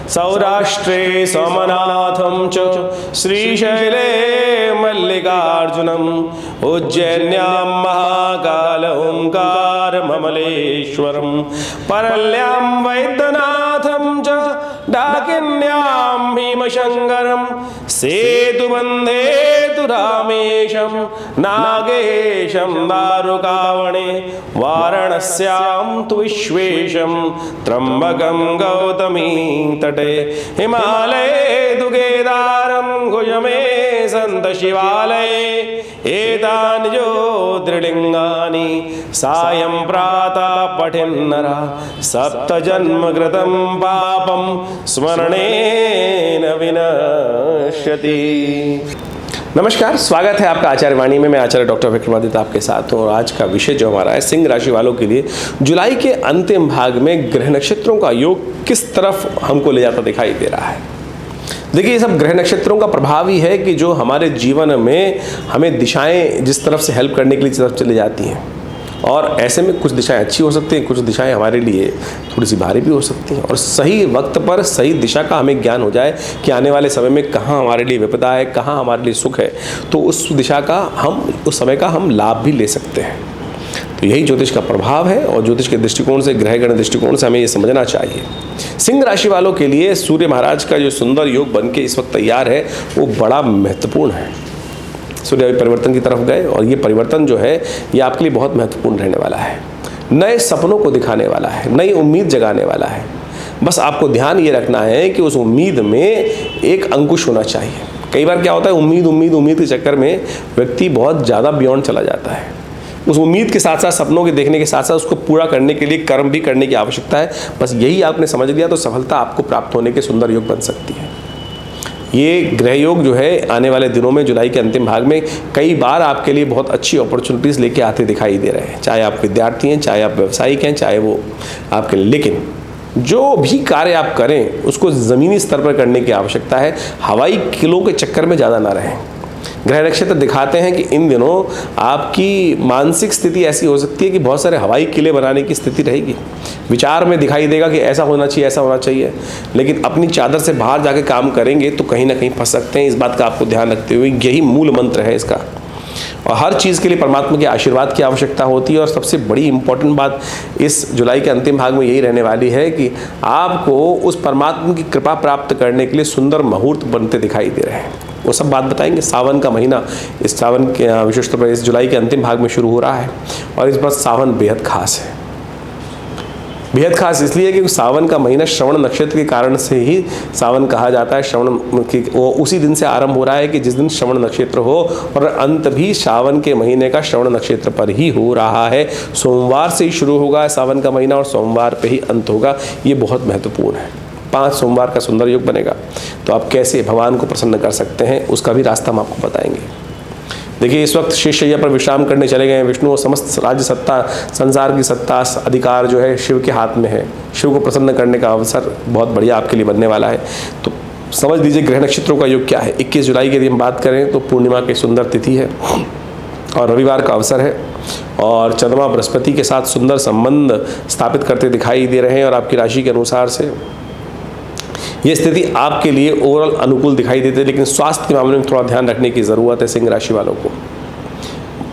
सौराष्ट्रे सोमनाथं च श्रीशैले मल्लिकार्जुनम् उज्जैन्यां महाकाल ओंकारममलेश्वरं परल्यां वैद्यनाथं च डाकिन्यां भीमशङ्करं सेतुबन्धे तु रामेशं नागेशं दारुकावणे वाराणस्यां तु विश्वेशं त्र्यम्बकं गौतमी तटे हिमालये तु केदारं गुजमे सन्त शिवालये एतानि ज्योतिर्लिङ्गानि सायं प्रातः पठेन्नरः सप्तजन्मकृतं पापं स्मरणेन विनश्यति। नमस्कार, स्वागत है आपका आचार्य वाणी में। मैं आचार्य डॉक्टर विक्रमादित्य आपके साथ हूँ और आज का विषय जो हमारा है सिंह राशि वालों के लिए जुलाई के अंतिम भाग में ग्रह नक्षत्रों का योग किस तरफ हमको ले जाता दिखाई दे रहा है। देखिए, ये सब ग्रह नक्षत्रों का प्रभाव ही है कि जो हमारे जीवन में हमें दिशाएं जिस तरफ से हेल्प करने के लिए तरफ चली जाती हैं, और ऐसे में कुछ दिशाएं अच्छी हो सकती हैं, कुछ दिशाएं हमारे लिए थोड़ी सी भारी भी हो सकती हैं। और सही वक्त पर सही दिशा का हमें ज्ञान हो जाए कि आने वाले समय में कहाँ हमारे लिए विपदा है, कहाँ हमारे लिए सुख है, तो उस दिशा का उस समय का हम लाभ भी ले सकते हैं। तो यही ज्योतिष का प्रभाव है और ज्योतिष के दृष्टिकोण से, ग्रह गण दृष्टिकोण से हमें ये समझना चाहिए। सिंह राशि वालों के लिए सूर्य महाराज का जो सुंदर योग बन के इस वक्त तैयार है वो बड़ा महत्वपूर्ण है। सूर्य अभी परिवर्तन की तरफ गए और ये परिवर्तन जो है ये आपके लिए बहुत महत्वपूर्ण रहने वाला है। नए सपनों को दिखाने वाला है, नई उम्मीद जगाने वाला है। बस आपको ध्यान ये रखना है कि उस उम्मीद में एक अंकुश होना चाहिए। कई बार क्या होता है, उम्मीद के चक्कर में व्यक्ति बहुत ज़्यादा बियॉन्ड चला जाता है। उस उम्मीद के साथ साथ, सपनों के देखने के साथ साथ उसको पूरा करने के लिए कर्म भी करने की आवश्यकता है। बस यही आपने समझ लिया तो सफलता आपको प्राप्त होने के सुंदर योग बन सकती है। ये ग्रह योग जो है आने वाले दिनों में जुलाई के अंतिम भाग में कई बार आपके लिए बहुत अच्छी अपॉर्चुनिटीज़ लेके आते दिखाई दे रहे हैं। चाहे आप विद्यार्थी हैं, चाहे आप व्यवसायिक हैं, चाहे वो आपके लिए, लेकिन जो भी कार्य आप करें उसको ज़मीनी स्तर पर करने की आवश्यकता है। हवाई किलों के चक्कर में ज़्यादा ना रहें। ग्रह नक्षत्र दिखाते हैं कि इन दिनों आपकी मानसिक स्थिति ऐसी हो सकती है कि बहुत सारे हवाई किले बनाने की स्थिति रहेगी। विचार में दिखाई देगा कि ऐसा होना चाहिए, ऐसा होना चाहिए, लेकिन अपनी चादर से बाहर जाके काम करेंगे तो कहीं ना कहीं फंस सकते हैं। इस बात का आपको ध्यान रखते हुए यही मूल मंत्र है इसका। और हर चीज़ के लिए परमात्मा के आशीर्वाद की आवश्यकता होती है। और सबसे बड़ी इंपॉर्टेंट बात इस जुलाई के अंतिम भाग में यही रहने वाली है कि आपको उस परमात्मा की कृपा प्राप्त करने के लिए सुंदर मुहूर्त बनते दिखाई दे रहे हैं। वो सब बात बताएंगे। सावन का महीना, इस सावन के विशेष तौर पर इस जुलाई के अंतिम भाग में शुरू हो रहा है और इस बार सावन बेहद खास है। बेहद खास इसलिए कि सावन का महीना श्रवण नक्षत्र के कारण से ही सावन कहा जाता है। श्रवण की वो उसी दिन से आरंभ हो रहा है कि जिस दिन श्रवण नक्षत्र हो, और अंत भी सावन के महीने का श्रवण नक्षत्र पर ही हो रहा है। सोमवार से ही शुरू होगा सावन का महीना और सोमवार पे ही अंत होगा। ये बहुत महत्वपूर्ण है। 5 सोमवार का सुंदर योग बनेगा। तो आप कैसे भगवान को प्रसन्न कर सकते हैं उसका भी रास्ता हम आपको बताएंगे। देखिए, इस वक्त शेषशैया पर विश्राम करने चले गए हैं विष्णु। और समस्त राज्य सत्ता, संसार की सत्ता, अधिकार जो है शिव के हाथ में है। शिव को प्रसन्न करने का अवसर बहुत बढ़िया आपके लिए बनने वाला है। तो समझ लीजिए ग्रह नक्षत्रों का योग क्या है। 21 जुलाई की यदि हम बात करें तो पूर्णिमा की सुंदर तिथि है और रविवार का अवसर है। और चंद्रमा बृहस्पति के साथ सुंदर संबंध स्थापित करते दिखाई दे रहे हैं। और आपकी राशि के अनुसार से ये स्थिति आपके लिए ओवरऑल अनुकूल दिखाई देती है, लेकिन स्वास्थ्य के मामले में थोड़ा ध्यान रखने की ज़रूरत है सिंह राशि वालों को।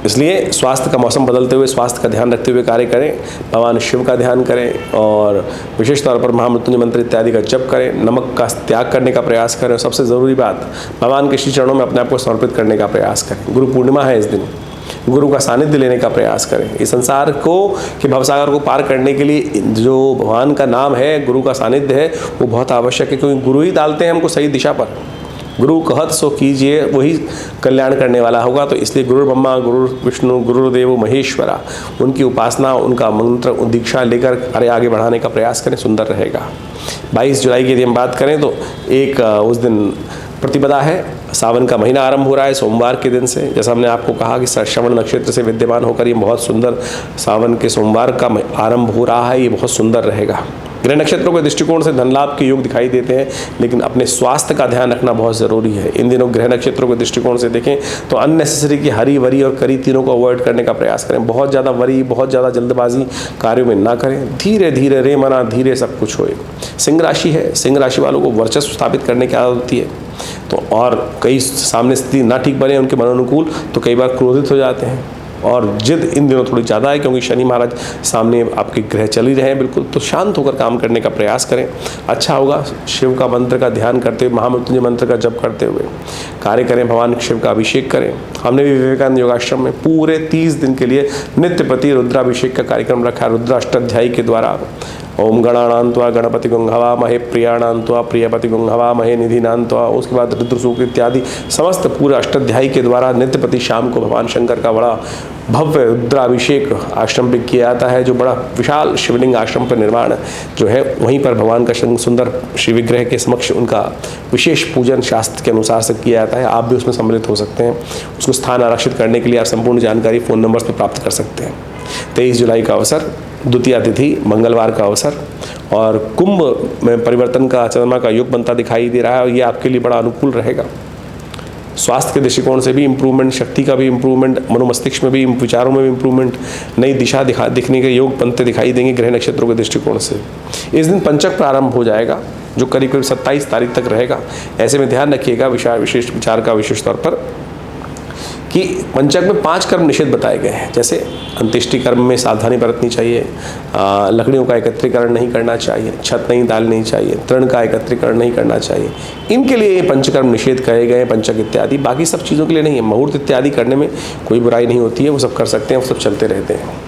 इसलिए स्वास्थ्य का मौसम बदलते हुए स्वास्थ्य का ध्यान रखते हुए कार्य करें। भगवान शिव का ध्यान करें और विशेष तौर पर महामृत्युंजय मंत्र इत्यादि का जप करें। नमक का त्याग करने का प्रयास करें और सबसे ज़रूरी बात, भगवान के श्री चरणों में अपने आप को समर्पित करने का प्रयास करें। गुरु पूर्णिमा है इस दिन, गुरु का सानिध्य लेने का प्रयास करें। इस संसार को कि भवसागर को पार करने के लिए जो भगवान का नाम है, गुरु का सानिध्य है, वो बहुत आवश्यक है। क्योंकि गुरु ही डालते हैं हमको सही दिशा पर। गुरु कहत सो कीजिए, वही कल्याण करने वाला होगा। तो इसलिए गुरु ब्रह्मा, गुरु विष्णु, गुरुदेव महेश्वरा, उनकी उपासना, उनका मंत्र दीक्षा लेकर आगे बढ़ाने का प्रयास करें, सुंदर रहेगा। 22 जुलाई की यदि हम बात करें तो एक उस दिन प्रतिपदा है। सावन का महीना आरंभ हो रहा है सोमवार के दिन से। जैसा हमने आपको कहा कि श्रवण नक्षत्र से विद्यमान होकर ये बहुत सुंदर सावन के सोमवार का आरंभ हो रहा है। ये बहुत सुंदर रहेगा। ग्रह नक्षत्रों के दृष्टिकोण से धन लाभ के योग दिखाई देते हैं, लेकिन अपने स्वास्थ्य का ध्यान रखना बहुत ज़रूरी है। इन दिनों ग्रह नक्षत्रों के दृष्टिकोण से देखें तो अननेसेसरी की हरी वरी और करी तीनों को अवॉइड करने का प्रयास करें। बहुत ज़्यादा वरी, बहुत ज़्यादा जल्दबाजी कार्यों में ना करें। धीरे धीरे रे मना धीरे सब कुछ होए। सिंह राशि है, सिंह राशि वालों को वर्चस्व स्थापित करने की आदत होती है, तो और कई सामने स्थिति ना ठीक बने उनके मनोनुकूल तो कई बार क्रोधित हो जाते हैं, और जिद इन दिनों थोड़ी ज़्यादा है क्योंकि शनि महाराज सामने आपके ग्रह चल ही रहे हैं बिल्कुल। तो शांत होकर काम करने का प्रयास करें, अच्छा होगा। शिव का मंत्र का ध्यान करते हुए, महामृत्युंजय मंत्र का जप करते हुए कार्य करें, भगवान शिव का अभिषेक करें। हमने भी विवेकानंद योगाश्रम में पूरे 30 दिन के लिए नित्य प्रति रुद्राभिषेक का कार्यक्रम रखा है। रुद्र अष्टाध्यायी के द्वारा ओम गणानान्त्वा गणपति गुंहवा महे प्रियाणान्त्वा प्रियपति गुंहवा महे निधिनान्त्वा, उसके बाद रुद्र सूक्त इत्यादि समस्त पूरे अष्टाध्यायी के द्वारा नित्य प्रति शाम को भगवान शंकर का बड़ा भव्य रुद्राभिषेक आश्रम पे किया जाता है, जो बड़ा विशाल शिवलिंग आश्रम पर निर्माण जो है, वहीं पर भगवान का सुंदर श्री विग्रह के समक्ष उनका विशेष पूजन शास्त्र के अनुसार से किया जाता है। आप भी उसमें सम्मिलित हो सकते हैं। उसको स्थान आरक्षित करने के लिए आप संपूर्ण जानकारी फ़ोन नंबर्स पर प्राप्त कर सकते हैं। 23 जुलाई का अवसर, द्वितीया तिथि मंगलवार का अवसर, और कुंभ में परिवर्तन का चंद्रमा का योग बनता दिखाई दे रहा है, और ये आपके लिए बड़ा अनुकूल रहेगा। स्वास्थ्य के दृष्टिकोण से भी इम्प्रूवमेंट, शक्ति का भी इम्प्रूवमेंट, मनोमस्तिष्क में भी, विचारों में भी इम्प्रूवमेंट, नई दिशा दिखने के योग बनते दिखाई देंगे ग्रह नक्षत्रों के दृष्टिकोण से। इस दिन पंचक प्रारंभ हो जाएगा जो करीब करीब 27 तारीख तक रहेगा। ऐसे में ध्यान रखिएगा विशेष विचार का विशेष तौर पर कि पंचक में 5 कर्म निषेध बताए गए हैं। जैसे अंत्येष्टि कर्म में सावधानी बरतनी चाहिए, लकड़ियों का एकत्रीकरण नहीं करना चाहिए, छत नहीं डालनी चाहिए, तृण का एकत्रीकरण नहीं करना चाहिए। इनके लिए ये पंचकर्म निषेध कहे गए हैं, पंचक इत्यादि। बाकी सब चीज़ों के लिए नहीं है। मुहूर्त इत्यादि करने में कोई बुराई नहीं होती है, वो सब कर सकते हैं, वो सब चलते रहते हैं।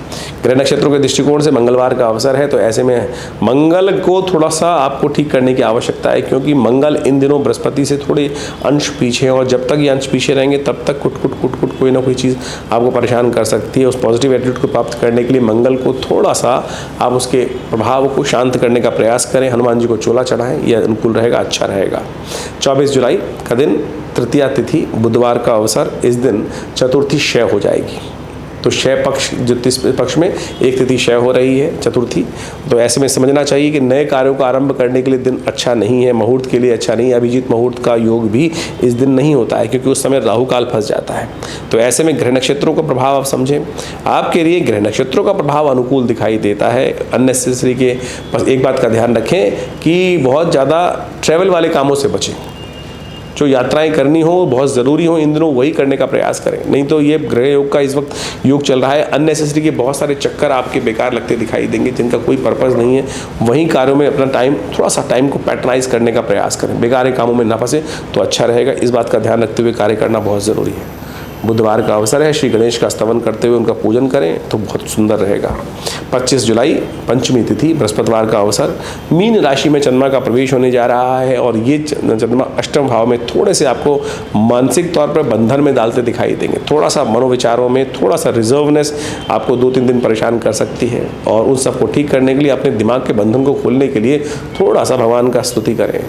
ग्रह नक्षत्रों के दृष्टिकोण से मंगलवार का अवसर है, तो ऐसे में मंगल को थोड़ा सा आपको ठीक करने की आवश्यकता है, क्योंकि मंगल इन दिनों बृहस्पति से थोड़े अंश पीछे हैं, और जब तक ये अंश पीछे रहेंगे तब तक कुट कोई ना कोई चीज़ आपको परेशान कर सकती है। उस पॉजिटिव एटीट्यूड को प्राप्त करने के लिए मंगल को थोड़ा सा आप उसके प्रभाव को शांत करने का प्रयास करें। हनुमान जी को चोला चढ़ाएं, यह अनुकूल रहेगा, अच्छा रहेगा। 24 जुलाई का दिन, तृतीया तिथि बुधवार का अवसर। इस दिन चतुर्थी क्षय हो जाएगी, तो क्षय पक्ष, ज्योतिष पक्ष में एक तिथि क्षय हो रही है, चतुर्थी। तो ऐसे में समझना चाहिए कि नए कार्यों का आरंभ करने के लिए दिन अच्छा नहीं है, मुहूर्त के लिए अच्छा नहीं है। अभिजीत मुहूर्त का योग भी इस दिन नहीं होता है, क्योंकि उस समय राहु काल फंस जाता है। तो ऐसे में ग्रह नक्षत्रों का प्रभाव आप समझें। आपके लिए ग्रह नक्षत्रों का प्रभाव अनुकूल दिखाई देता है। अननेसेसरी के बस एक बात का ध्यान रखें कि बहुत ज़्यादा ट्रैवल वाले कामों से बचें। जो यात्राएं करनी हो, बहुत ज़रूरी हो, इन दिनों वही करने का प्रयास करें। नहीं तो ये ग्रह योग का इस वक्त योग चल रहा है, अननेसेसरी के बहुत सारे चक्कर आपके बेकार लगते दिखाई देंगे, जिनका कोई पर्पज़ नहीं है। वहीं कार्यों में अपना टाइम, थोड़ा सा टाइम को पैटर्नाइज करने का प्रयास करें। बेकार कामों में ना फंसे तो अच्छा रहेगा। इस बात का ध्यान रखते हुए कार्य करना बहुत ज़रूरी है। बुधवार का अवसर है, श्री गणेश का स्तवन करते हुए उनका पूजन करें तो बहुत सुंदर रहेगा। 25 जुलाई पंचमी तिथि बृहस्पतिवार का अवसर। मीन राशि में चंद्रमा का प्रवेश होने जा रहा है, और ये चंद्रमा अष्टम भाव में थोड़े से आपको मानसिक तौर पर बंधन में डालते दिखाई देंगे। थोड़ा सा मनोविचारों में थोड़ा सा रिजर्वनेस आपको 2-3 दिन परेशान कर सकती है, और उन सबको ठीक करने के लिए, अपने दिमाग के बंधन को खोलने के लिए थोड़ा सा भगवान का स्तुति करें।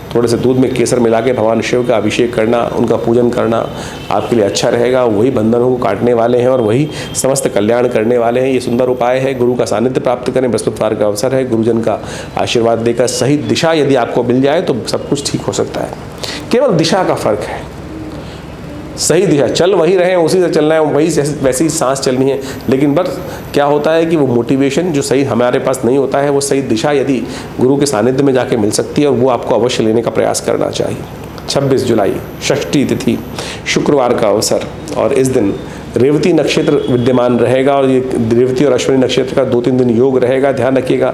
थोड़े से दूध में केसर मिला के भगवान शिव का अभिषेक करना, उनका पूजन करना आपके लिए अच्छा रहेगा। वही बंधनों को काटने वाले हैं और वही समस्त कल्याण करने वाले हैं। ये सुंदर उपाय है। गुरु का सानिध्य प्राप्त करें, बृहस्पतिवार का अवसर है। गुरुजन का आशीर्वाद देकर सही दिशा यदि आपको मिल जाए तो सब कुछ ठीक हो सकता है। केवल दिशा का फर्क है, सही दिशा चल वही रहे, उसी से चलना है, वही वैसी ही सांस चलनी है। लेकिन बस क्या होता है कि वो मोटिवेशन जो सही हमारे पास नहीं होता है, वो सही दिशा यदि गुरु के सानिध्य में जाके मिल सकती है, और वो आपको अवश्य लेने का प्रयास करना चाहिए। 26 जुलाई षष्ठी तिथि शुक्रवार का अवसर, और इस दिन रेवती नक्षत्र विद्यमान रहेगा, और ये रेवती और अश्विनी नक्षत्र का 2-3 दिन योग रहेगा। ध्यान रखिएगा,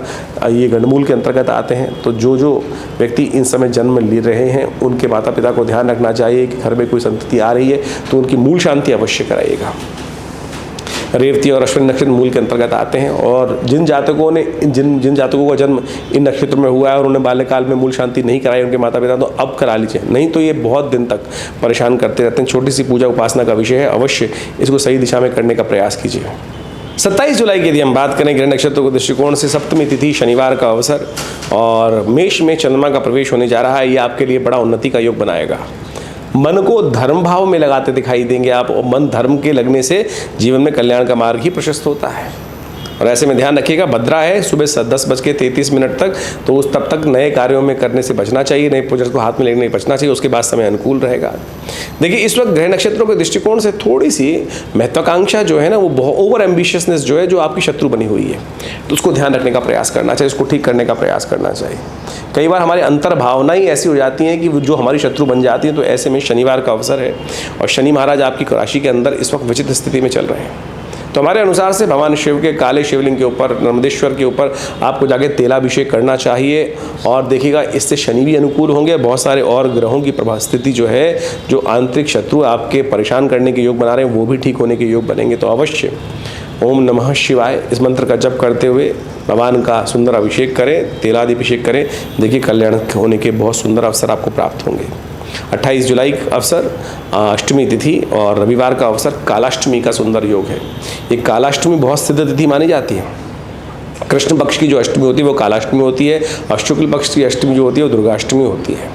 ये गणमूल के अंतर्गत आते हैं। तो जो व्यक्ति इन समय जन्म ले रहे हैं, उनके माता पिता को ध्यान रखना चाहिए कि घर में कोई संतति आ रही है तो उनकी मूल शांति अवश्य कराइएगा। रेवती और अश्विनी नक्षत्र मूल के अंतर्गत आते हैं, और जिन जातकों का जन्म इन नक्षत्र में हुआ है और उन्हें बाल्यकाल में मूल शांति नहीं कराई उनके माता पिता, तो अब करा लीजिए, नहीं तो ये बहुत दिन तक परेशान करते रहते हैं। छोटी सी पूजा उपासना का विषय है, अवश्य इसको सही दिशा में करने का प्रयास कीजिए। 27 जुलाई की यदि हम बात करें ग्रह नक्षत्रों के दृष्टिकोण से, सप्तमी तिथि शनिवार का अवसर, और मेष में चंद्रमा का प्रवेश होने जा रहा है। ये आपके लिए बड़ा उन्नति का योग बनाएगा। मन को धर्म भाव में लगाते दिखाई देंगे आप, और मन धर्म के लगने से जीवन में कल्याण का मार्ग ही प्रशस्त होता है। और ऐसे में ध्यान रखिएगा, भद्रा है सुबह 10:33 तक, तो उस तब तक नए कार्यों में करने से बचना चाहिए, नए प्रोजेक्ट को हाथ में लेने नहीं बचना चाहिए, उसके बाद समय अनुकूल रहेगा। देखिए इस वक्त ग्रह नक्षत्रों के दृष्टिकोण से थोड़ी सी महत्वाकांक्षा जो है ना, वो बहुत ओवर एम्बिशियसनेस जो है, जो आपकी शत्रु बनी हुई है, तो उसको ध्यान रखने का प्रयास करना चाहिए, उसको ठीक करने का प्रयास करना चाहिए। कई बार हमारी अंतर भावनाएं ऐसी हो जाती हैं कि जो हमारी शत्रु बन जाती हैं, तो ऐसे में शनिवार का अवसर है और शनि महाराज आपकी राशि के अंदर इस वक्त विचित्र स्थिति में चल रहे हैं। तो हमारे अनुसार से भगवान शिव के काले शिवलिंग के ऊपर, नर्मदेश्वर के ऊपर आपको जाके तेलाभिषेक करना चाहिए। और देखिएगा इससे शनि भी अनुकूल होंगे, बहुत सारे और ग्रहों की प्रभाव स्थिति जो है, जो आंतरिक शत्रु आपके परेशान करने के योग बना रहे हैं, वो भी ठीक होने के योग बनेंगे। तो अवश्य ओम नमः शिवाय इस मंत्र का जप करते हुए भगवान का सुंदर अभिषेक करें, तेलाभिषेक करें। देखिए कल्याण होने के बहुत सुंदर अवसर आपको प्राप्त होंगे। 28 जुलाई का अवसर अष्टमी तिथि और रविवार का अवसर कालाष्टमी का सुंदर योग है। ये कालाष्टमी बहुत सिद्ध तिथि मानी जाती है। कृष्ण पक्ष की जो अष्टमी होती है वो कालाष्टमी होती है, और शुक्ल पक्ष की अष्टमी जो होती है वो दुर्गाष्टमी होती है।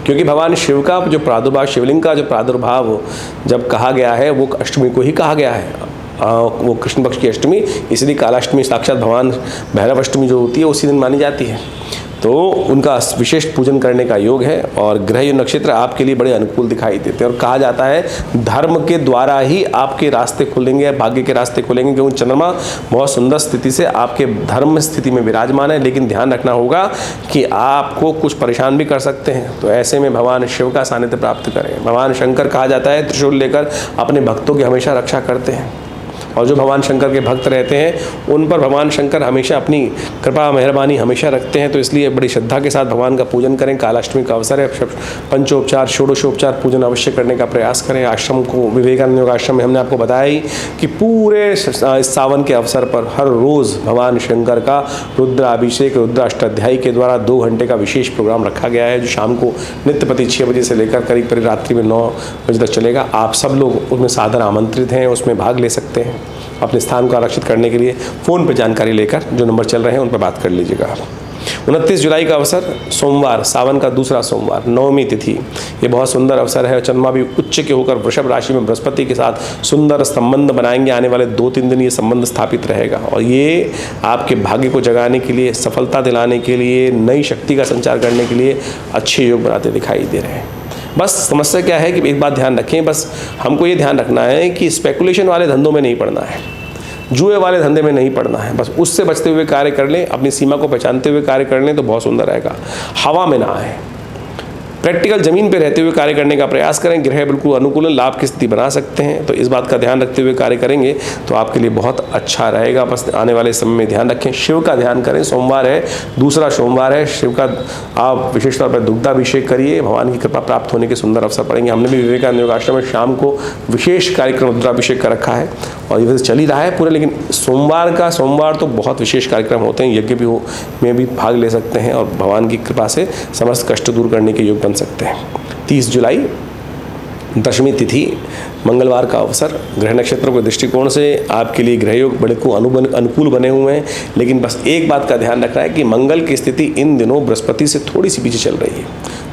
क्योंकि भगवान शिव का जो प्रादुर्भाव, शिवलिंग का जो प्रादुर्भाव जब कहा गया है, वो अष्टमी को ही कहा गया है, वो कृष्ण पक्ष की अष्टमी, इसलिए कालाष्टमी साक्षात भगवान भैरव अष्टमी जो होती है उसी दिन मानी जाती है। तो उनका विशेष पूजन करने का योग है। और ग्रह नक्षत्र आपके लिए बड़े अनुकूल दिखाई देते हैं, और कहा जाता है धर्म के द्वारा ही आपके रास्ते खुलेंगे, भाग्य के रास्ते खुलेंगे, क्योंकि चंद्रमा बहुत सुंदर स्थिति से आपके धर्म स्थिति में विराजमान है। लेकिन ध्यान रखना होगा कि आपको कुछ परेशान भी कर सकते हैं, तो ऐसे में भगवान शिव का सानिध्य प्राप्त करें। भगवान शंकर कहा जाता है त्रिशूल लेकर अपने भक्तों की हमेशा रक्षा करते हैं, और जो भगवान शंकर के भक्त रहते हैं उन पर भगवान शंकर हमेशा अपनी कृपा मेहरबानी हमेशा रखते हैं। तो इसलिए बड़ी श्रद्धा के साथ भगवान का पूजन करें। कालाष्टमी का अवसर है, पंचोपचार षोडशोपचार पूजन अवश्य करने का प्रयास करें। आश्रम को, विवेकानंद योग आश्रम में हमने आपको बताया ही कि पूरे सावन के अवसर पर हर रोज़ भगवान शंकर का रुद्राभिषेक, रुद्र अष्टाध्यायी के द्वारा 2 घंटे का विशेष प्रोग्राम रखा गया है, जो शाम को नित्य प्रति 6 बजे से लेकर करीब करीब रात्रि में 9 बजे तक चलेगा। आप सब लोग उसमें सादर आमंत्रित हैं, उसमें भाग ले सकते हैं। अपने स्थान को आरक्षित करने के लिए फ़ोन पर जानकारी लेकर जो नंबर चल रहे हैं उन पर बात कर लीजिएगा। 29 जुलाई का अवसर सोमवार, सावन का दूसरा सोमवार, नवमी तिथि, ये बहुत सुंदर अवसर है। चंद्रमा भी उच्च के होकर वृषभ राशि में बृहस्पति के साथ सुंदर संबंध बनाएंगे। आने वाले 2-3 दिन ये संबंध स्थापित रहेगा, और ये आपके भाग्य को जगाने के लिए, सफलता दिलाने के लिए, नई शक्ति का संचार करने के लिए अच्छे योग बनाते दिखाई दे रहे हैं। बस समस्या क्या है कि एक बात ध्यान रखें, बस हमको ये ध्यान रखना है कि स्पेकुलेशन वाले धंधों में नहीं पड़ना है, जुए वाले धंधे में नहीं पड़ना है। बस उससे बचते हुए कार्य कर लें, अपनी सीमा को पहचानते हुए कार्य कर लें तो बहुत सुंदर रहेगा। हवा में ना आए, प्रैक्टिकल जमीन पे रहते हुए कार्य करने का प्रयास करें। ग्रह बिल्कुल अनुकूल, लाभ की स्थिति बना सकते हैं, तो इस बात का ध्यान रखते हुए कार्य करेंगे तो आपके लिए बहुत अच्छा रहेगा। बस आने वाले समय में ध्यान रखें, शिव का ध्यान करें। सोमवार है, दूसरा सोमवार है, शिव का आप विशेष तौर पर दुग्धाभिषेक करिए, भगवान की कृपा प्राप्त होने के सुंदर अवसर पड़ेंगे। हमने भी विवेकानंद योग आश्रम में शाम को विशेष कार्यक्रम रुद्राभिषेक का रखा है, और ये चल ही रहा है पूरे। लेकिन सोमवार तो बहुत विशेष कार्यक्रम होते हैं, यज्ञ भी में भी भाग ले सकते हैं, और भगवान की कृपा से समस्त कष्ट दूर करने के योग सकते हैं। 30 जुलाई दशमी तिथि, मंगलवार का अवसर। ग्रह नक्षत्रों के दृष्टिकोण से आपके लिए ग्रह योग बड़े को अनुकूल बने हुए हैं। लेकिन बस एक बात का ध्यान रखना है कि मंगल की स्थिति इन दिनों बृहस्पति से थोड़ी सी पीछे चल रही है।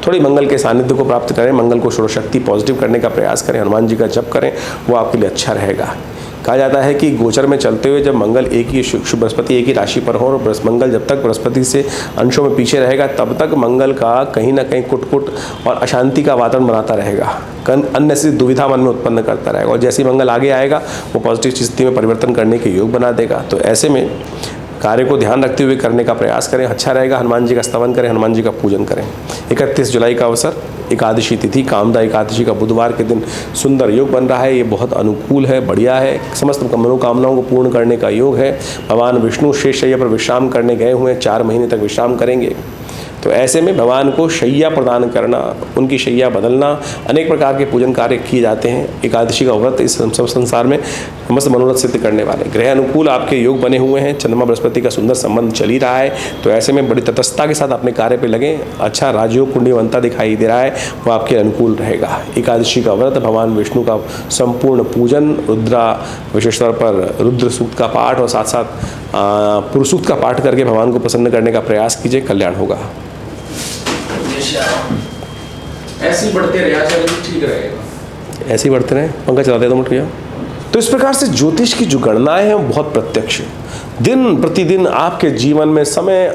थोड़ी मंगल के सानिध्य को प्राप्त करें, मंगल को शक्ति पॉजिटिव करने का प्रयास करें, हनुमान जी का जप करें, वो आपके लिए अच्छा रहेगा। कहा जाता है कि गोचर में चलते हुए जब मंगल एक ही बृहस्पति एक ही राशि पर हो, और मंगल जब तक बृहस्पति से अंशों में पीछे रहेगा तब तक मंगल का कहीं ना कहीं कुट और अशांति का वातावरण बनाता रहेगा, अन्य से दुविधा मन में उत्पन्न करता रहेगा। और जैसे ही मंगल आगे आएगा वो पॉजिटिव स्थिति में परिवर्तन करने के योग बना देगा। तो ऐसे में कार्य को ध्यान रखते हुए करने का प्रयास करें, अच्छा रहेगा। हनुमान जी का स्तवन करें, हनुमान जी का पूजन करें। 31 जुलाई का अवसर, एकादशी तिथि, कामदा एकादशी का बुधवार के दिन सुंदर योग बन रहा है। ये बहुत अनुकूल है, बढ़िया है। समस्त मनोकामनाओं को पूर्ण करने का योग है। भगवान विष्णु शेष शैया पर विश्राम करने गए हुए हैं, 4 महीने तक विश्राम करेंगे। तो ऐसे में भगवान को शैया प्रदान करना, उनकी शैया बदलना, अनेक प्रकार के पूजन कार्य किए जाते हैं। एकादशी का व्रत इस सब संसार में समस्त मनोरथ सिद्ध करने वाले। ग्रह अनुकूल आपके योग बने हुए हैं, चंद्रमा बृहस्पति का सुंदर संबंध चल ही रहा है। तो ऐसे में बड़ी तटस्थता के साथ अपने कार्य पे लगें। अच्छा राजयोग कुंडली बनता दिखाई दे रहा है, वो आपके अनुकूल रहेगा। एकादशी का व्रत, भगवान विष्णु का संपूर्ण पूजन, रुद्रा विशेष तौर पर रुद्र सूक्त का पाठ और साथ साथ पुरुष सूक्त का पाठ करके भगवान को प्रसन्न करने का प्रयास कीजिए, कल्याण होगा। ऐसे बढ़ते रहा ठीक रहेगा, ऐसे ही बढ़ते रहे। पंखा चलाते तो मुठ गया। तो इस प्रकार से ज्योतिष की जो गणनाएं हैं वो बहुत प्रत्यक्ष है, दिन प्रतिदिन आपके जीवन में समय,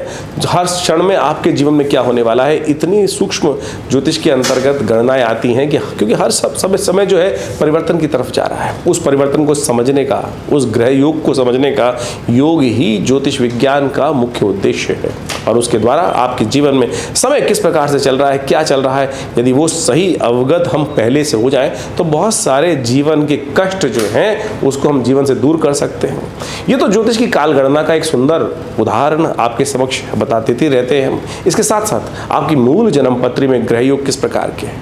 हर क्षण में आपके जीवन में क्या होने वाला है, इतनी सूक्ष्म ज्योतिष के अंतर्गत गणनाएं आती हैं कि क्योंकि हर समय जो है परिवर्तन की तरफ जा रहा है। उस परिवर्तन को समझने का, उस ग्रह योग को समझने का योग ही ज्योतिष विज्ञान का मुख्य उद्देश्य है। और उसके द्वारा आपके जीवन में समय किस प्रकार से चल रहा है, क्या चल रहा है, यदि वो सही अवगत हम पहले से हो जाएं तो बहुत सारे जीवन के कष्ट जो हैं उसको हम जीवन से दूर कर सकते हैं। ये तो ज्योतिष की काल गणना का एक सुंदर उदाहरण आपके समक्ष बताते रहते हैं हम। इसके साथ साथ आपकी मूल जन्म पत्री में ग्रह योग किस प्रकार के हैं,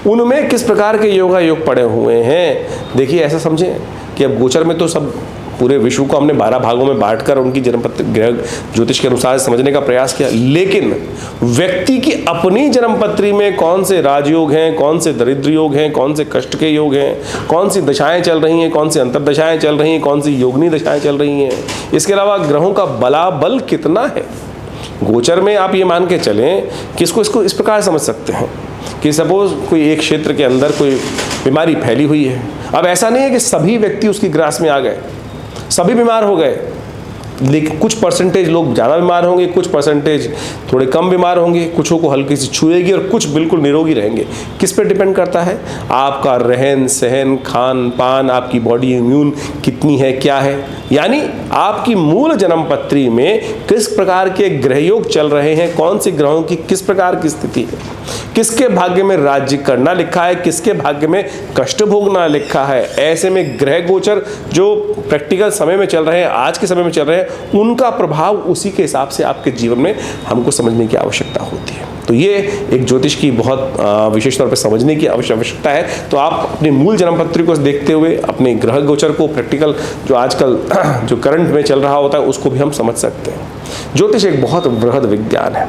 उनमें किस प्रकार के योगा योग पड़े हुए हैं। देखिए, ऐसा समझें कि अब गोचर में तो सब पूरे विश्व को हमने 12 भागों में बांटकर उनकी जन्मपत्री ग्रह ज्योतिष के अनुसार समझने का प्रयास किया, लेकिन व्यक्ति की अपनी जन्मपत्री में कौन से राजयोग हैं, कौन से दरिद्र योग हैं, कौन से कष्ट के योग हैं, कौन सी दशाएं चल रही हैं, कौन सी अंतर्दशाएं चल रही हैं, कौन सी योगनी दशाएं चल रही हैं, इसके अलावा ग्रहों का बलाबल कितना है। गोचर में आप ये मान के चलें कि इसको इस प्रकार समझ सकते हैं कि सपोज कोई एक क्षेत्र के अंदर कोई बीमारी फैली हुई है। अब ऐसा नहीं है कि सभी व्यक्ति उसकी ग्रास में आ गए, सभी बीमार हो गए, लेकिन कुछ परसेंटेज लोग ज़्यादा बीमार होंगे, कुछ परसेंटेज थोड़े कम बीमार होंगे, कुछों को हल्की सी छुएगी और कुछ बिल्कुल निरोगी रहेंगे। किस पे डिपेंड करता है? आपका रहन सहन, खान पान, आपकी बॉडी इम्यून कितनी है, क्या है। यानी आपकी मूल जन्मपत्री में किस प्रकार के ग्रहयोग चल रहे हैं, कौन से ग्रहों की किस प्रकार की स्थिति है, किसके भाग्य में राज्य करना लिखा है, किसके भाग्य में कष्ट भोगना लिखा है। ऐसे में ग्रह गोचर जो प्रैक्टिकल समय में चल रहे हैं, आज के समय में चल रहे हैं, उनका प्रभाव उसी के हिसाब से आपके जीवन में हमको समझने की आवश्यकता होती है। तो ये एक ज्योतिष की बहुत विशेष तौर पर समझने की आवश्यकता है। तो आप अपनी मूल जन्मपत्री को देखते हुए अपने ग्रह गोचर को प्रैक्टिकल जो आजकल जो करंट में चल रहा होता है उसको भी हम समझ सकते हैं। ज्योतिष एक बहुत बृहद विज्ञान है।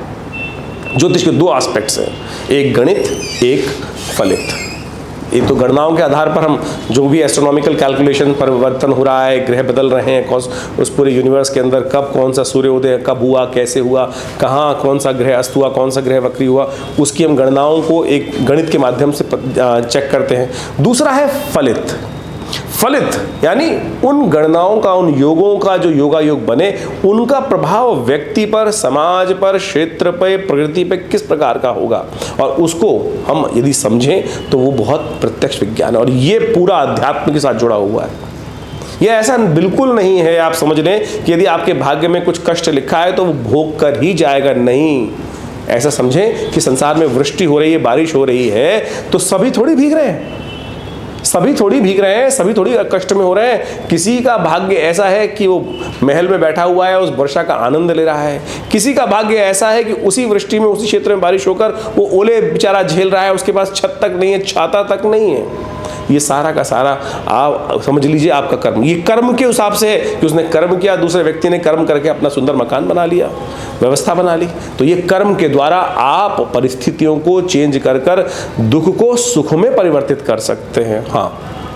ज्योतिष के 2 एस्पेक्ट्स हैं, एक गणित, एक फलित। एक तो गणनाओं के आधार पर हम जो भी एस्ट्रोनॉमिकल कैलकुलेशन परिवर्तन हो रहा है, ग्रह बदल रहे हैं, उस पूरे यूनिवर्स के अंदर कब कौन सा सूर्योदय कब हुआ, कैसे हुआ, कहाँ कौन सा ग्रह अस्त हुआ, कौन सा ग्रह वक्री हुआ, उसकी हम गणनाओं को एक गणित के माध्यम से चेक करते हैं। दूसरा है फलित। फलित यानी उन गणनाओं का, उन योगों का जो योगा योग बने, उनका प्रभाव व्यक्ति पर, समाज पर, क्षेत्र पर, प्रकृति पर किस प्रकार का होगा, और उसको हम यदि समझें तो वो बहुत प्रत्यक्ष विज्ञान है। और ये पूरा अध्यात्म के साथ जुड़ा हुआ है। ये ऐसा बिल्कुल नहीं है आप समझ लें कि यदि आपके भाग्य में कुछ कष्ट लिखा है तो वो भोग कर ही जाएगा, नहीं। ऐसा समझें कि संसार में वृष्टि हो रही है, बारिश हो रही है, तो सभी थोड़ी भीग रहे हैं, सभी थोड़ी भीग रहे हैं, सभी थोड़ी कष्ट में हो रहे हैं। किसी का भाग्य ऐसा है कि वो महल में बैठा हुआ है, उस वर्षा का आनंद ले रहा है। किसी का भाग्य ऐसा है कि उसी वृष्टि में, उसी क्षेत्र में बारिश होकर वो ओले बेचारा झेल रहा है, उसके पास छत तक नहीं है, छाता तक नहीं है। ये सारा का सारा आप समझ लीजिए आपका कर्म। ये कर्म के हिसाब से है कि उसने कर्म किया, दूसरे व्यक्ति ने कर्म करके अपना सुंदर मकान बना लिया, व्यवस्था बना ली। तो ये कर्म के द्वारा आप परिस्थितियों को चेंज कर कर दुख को सुख में परिवर्तित कर सकते हैं। हाँ,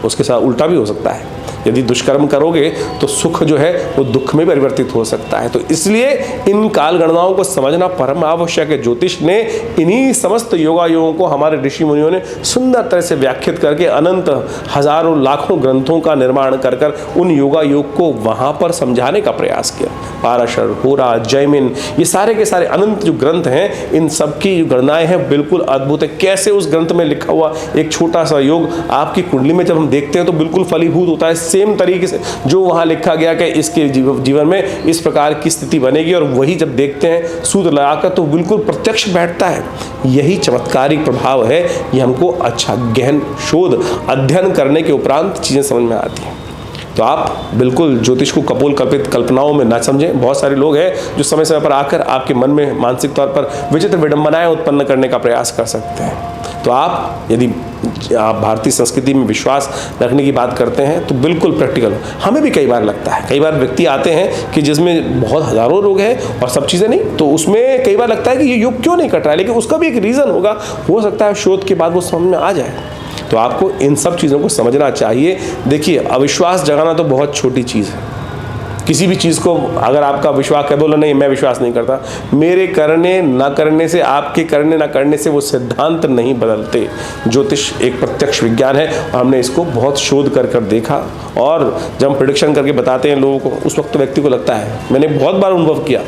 उसके साथ उल्टा भी हो सकता है। यदि दुष्कर्म करोगे तो सुख जो है वो दुख में परिवर्तित हो सकता है। तो इसलिए इन काल गणनाओं को समझना परम आवश्यक है। ज्योतिष ने इन्हीं समस्त योगा योगों को हमारे ऋषि मुनियों ने सुंदर तरह से व्याख्यात करके अनंत हजारों लाखों ग्रंथों का निर्माण कर कर उन योगा योग को वहाँ पर समझाने का प्रयास किया। पाराशर, होरा, जैमिन, ये सारे के सारे अनंत जो ग्रंथ हैं, इन सब की जो गणनाएं हैं बिल्कुल अद्भुत है। कैसे उस ग्रंथ में लिखा हुआ एक छोटा सा योग आपकी कुंडली में जब हम देखते हैं तो बिल्कुल फलीभूत होता है। सेम तरीके से जो वहाँ लिखा गया कि इसके जीवन में इस प्रकार की स्थिति बनेगी, और वही जब देखते हैं सूत्र लगाकर तो बिल्कुल प्रत्यक्ष बैठता है। यही चमत्कारिक प्रभाव है। ये हमको अच्छा गहन शोध अध्ययन करने के उपरांत चीज़ें समझ में आती हैं। तो आप बिल्कुल ज्योतिष को कपोल कल्पित कल्पनाओं में ना समझें। बहुत सारे लोग हैं जो समय समय पर आकर आपके मन में मानसिक तौर पर विचित्र विडंबनाएं उत्पन्न करने का प्रयास कर सकते हैं। तो आप यदि आप भारतीय संस्कृति में विश्वास रखने की बात करते हैं तो बिल्कुल प्रैक्टिकल। हमें भी कई बार लगता है, कई बार व्यक्ति आते हैं कि जिसमें बहुत हज़ारों लोग हैं और सब चीज़ें नहीं, तो उसमें कई बार लगता है कि ये योग क्यों नहीं कट रहा है, लेकिन उसका भी एक रीज़न होगा। हो सकता है शोध के बाद वो समझ में आ जाए। तो आपको इन सब चीज़ों को समझना चाहिए। देखिए, अविश्वास जगाना तो बहुत छोटी चीज़ है, किसी भी चीज़ को अगर आपका विश्वास है, बोला नहीं मैं विश्वास नहीं करता, मेरे करने ना करने से, आपके करने ना करने से वो सिद्धांत नहीं बदलते। ज्योतिष एक प्रत्यक्ष विज्ञान है और हमने इसको बहुत शोध कर कर देखा, और जब हम प्रेडिक्शन करके बताते हैं लोगों को, उस वक्त व्यक्ति को लगता है, मैंने बहुत बार अनुभव किया,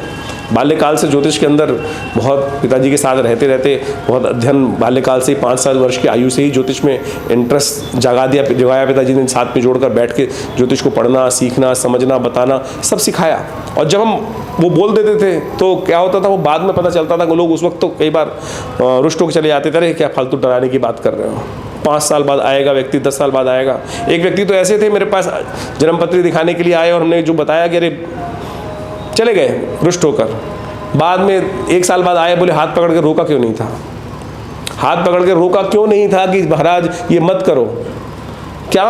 बाल्यकाल से ज्योतिष के अंदर बहुत, पिताजी के साथ रहते रहते बहुत अध्ययन, बाल्यकाल से ही 5 वर्ष की आयु से ही ज्योतिष में इंटरेस्ट जगाया पिताजी ने, साथ में जोड़कर बैठ के ज्योतिष को पढ़ना, सीखना, समझना, बताना सब सिखाया। और जब हम वो बोल देते थे तो क्या होता था, वो बाद में पता चलता था कि लोग उस वक्त तो कई बार रुष्ट होकर चले जाते थे, अरे क्या फालतू डराने की बात कर रहे हो, 5 साल बाद आएगा व्यक्ति, 10 साल बाद आएगा। एक व्यक्ति तो ऐसे थे मेरे पास जन्मपत्री दिखाने के लिए आए और हमने जो बताया कि अरे चले गए रुष्ट होकर, बाद में 1 साल बाद आए, बोले हाथ पकड़ के रोका क्यों नहीं था, हाथ पकड़ के रोका क्यों नहीं था कि महाराज ये मत करो। क्या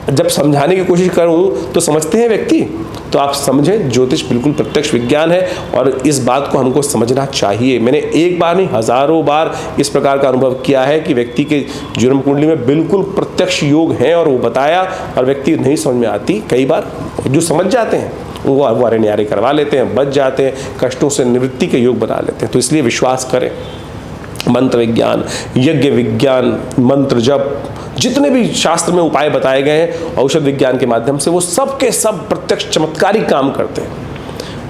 जब समझाने की कोशिश करूं तो समझते हैं व्यक्ति, तो आप समझें ज्योतिष बिल्कुल प्रत्यक्ष विज्ञान है और इस बात को हमको समझना चाहिए। मैंने एक बार नहीं हजारों बार इस प्रकार का अनुभव किया है कि व्यक्ति के जन्म कुंडली में बिल्कुल प्रत्यक्ष योग हैं और वो बताया और व्यक्ति नहीं समझ में आती, कई बार जो समझ जाते हैं वो अरवारे न्यारे करवा लेते हैं, बच जाते हैं, कष्टों से निवृत्ति के योग बना लेते हैं। तो इसलिए विश्वास करें, मंत्र विज्ञान, यज्ञ विज्ञान, मंत्र जप, जितने भी शास्त्र में उपाय बताए गए हैं औषध विज्ञान के माध्यम से, वो सब के सब प्रत्यक्ष चमत्कारिक काम करते हैं।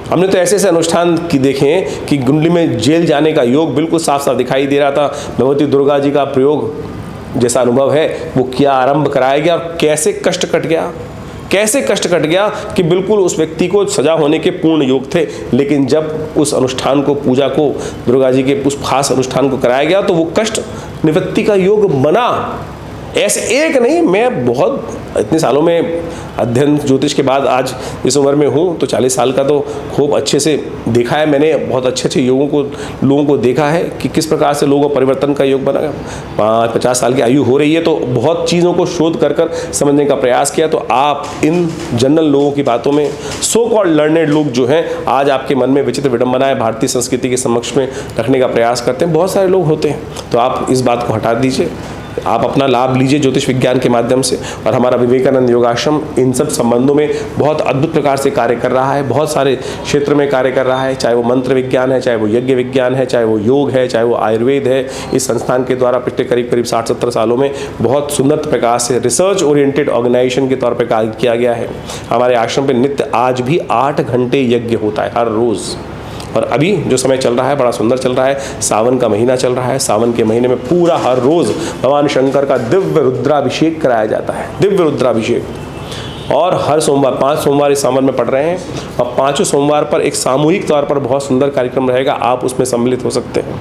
हमने तो ऐसे ऐसे अनुष्ठान की देखे हैं कि कुंडली में जेल जाने का योग बिल्कुल साफ साफ दिखाई दे रहा था। भगवती दुर्गा जी का प्रयोग जैसा अनुभव है वो किया, आरंभ कराया गया और कैसे कष्ट कट गया, कैसे कष्ट कट गया कि बिल्कुल उस व्यक्ति को सजा होने के पूर्ण योग थे। लेकिन जब उस अनुष्ठान को, पूजा को, दुर्गा जी के उस खास अनुष्ठान को कराया गया तो वो कष्ट निवृत्ति का योग बना। ऐसे एक नहीं, मैं बहुत इतने सालों में अध्ययन ज्योतिष के बाद आज इस उम्र में हूँ तो 40 साल का तो खूब अच्छे से देखा है मैंने, बहुत अच्छे अच्छे लोगों को देखा है कि किस प्रकार से लोगों परिवर्तन का योग बना। 50 साल की आयु हो रही है तो बहुत चीज़ों को शोध कर कर समझने का प्रयास किया। तो आप इन जनरल लोगों की बातों में, सो कॉल्ड लर्नेड लोग जो हैं, आज आपके मन में विचित्र विडंबनाएं भारतीय संस्कृति के समक्ष में रखने का प्रयास करते हैं, बहुत सारे लोग होते हैं। तो आप इस बात को हटा दीजिए, आप अपना लाभ लीजिए ज्योतिष विज्ञान के माध्यम से। और हमारा विवेकानंद योगाश्रम इन सब संबंधों में बहुत अद्भुत प्रकार से कार्य कर रहा है, बहुत सारे क्षेत्र में कार्य कर रहा है, चाहे वो मंत्र विज्ञान है, चाहे वो यज्ञ विज्ञान है, चाहे वो योग है, चाहे वो आयुर्वेद है। इस संस्थान के द्वारा पिछले करीब 60-70 सालों में बहुत सुंदर प्रकार से रिसर्च ओरिएंटेड ऑर्गेनाइजेशन के तौर पर कार्य किया गया है। हमारे आश्रम पर नित्य आज भी 8 घंटे यज्ञ होता है हर रोज़। और अभी जो समय चल रहा है बड़ा सुंदर चल रहा है, सावन का महीना चल रहा है। सावन के महीने में पूरा हर रोज़ भगवान शंकर का दिव्य रुद्राभिषेक कराया जाता है, दिव्य रुद्राभिषेक। और हर सोमवार, 5 सोमवार इस सावन में पड़ रहे हैं और 5 सोमवार पर एक सामूहिक तौर पर बहुत सुंदर कार्यक्रम रहेगा, आप उसमें सम्मिलित हो सकते हैं।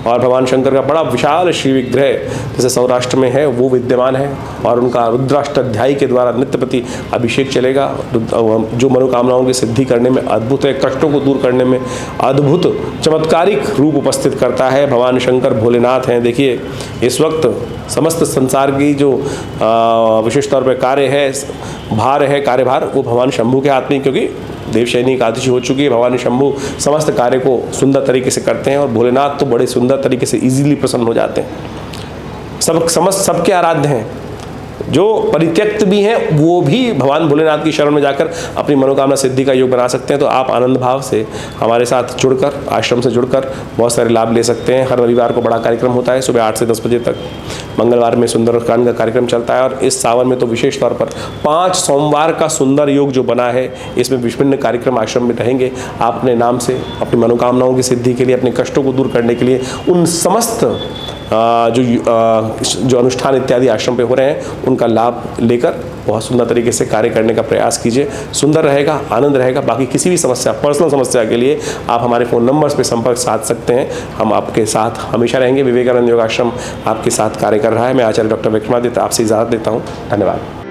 और भगवान शंकर का बड़ा विशाल श्री विग्रह जैसे सौराष्ट्र में है वो विद्यमान है और उनका रुद्राष्टाध्यायी के द्वारा नित्य प्रति अभिषेक चलेगा, जो मनोकामनाओं की सिद्धि करने में अद्भुत है, कष्टों को दूर करने में अद्भुत चमत्कारिक रूप उपस्थित करता है। भगवान शंकर भोलेनाथ हैं। देखिए इस वक्त समस्त संसार की जो विशेष तौर पर कार्य है, भार है, कार्यभार वो भगवान शंभू के हाथ में, क्योंकि देवशयनी एकादशी हो चुकी है। भगवान शंभू समस्त कार्य को सुंदर तरीके से करते हैं और भोलेनाथ तो बड़े सुंदर तरीके से इजीली प्रसन्न हो जाते हैं। सबके आराध्य हैं, जो परित्यक्त भी हैं वो भी भगवान भोलेनाथ की शरण में जाकर अपनी मनोकामना सिद्धि का योग बना सकते हैं। तो आप आनंद भाव से हमारे साथ जुड़कर, आश्रम से जुड़कर बहुत सारे लाभ ले सकते हैं। हर रविवार को बड़ा कार्यक्रम होता है सुबह 8 से 10 बजे तक, मंगलवार में सुंदरकांड का कार्यक्रम चलता है और इस सावन में तो विशेष तौर पर 5 सोमवार का सुंदर योग जो बना है, इसमें विभिन्न कार्यक्रम आश्रम में रहेंगे। आप अपने नाम से अपनी मनोकामनाओं की सिद्धि के लिए, अपने कष्टों को दूर करने के लिए उन समस्त जो अनुष्ठान इत्यादि आश्रम पे हो रहे हैं उनका लाभ लेकर बहुत सुंदर तरीके से कार्य करने का प्रयास कीजिए। सुंदर रहेगा, आनंद रहेगा। बाकी किसी भी समस्या, पर्सनल समस्या के लिए आप हमारे फ़ोन नंबर्स पे संपर्क साध सकते हैं, हम आपके साथ हमेशा रहेंगे। विवेकानंद योगाश्रम आपके साथ कार्य कर रहा है। मैं आचार्य डॉक्टर विक्रमादित्य आपसे इजाज़त देता हूँ। धन्यवाद।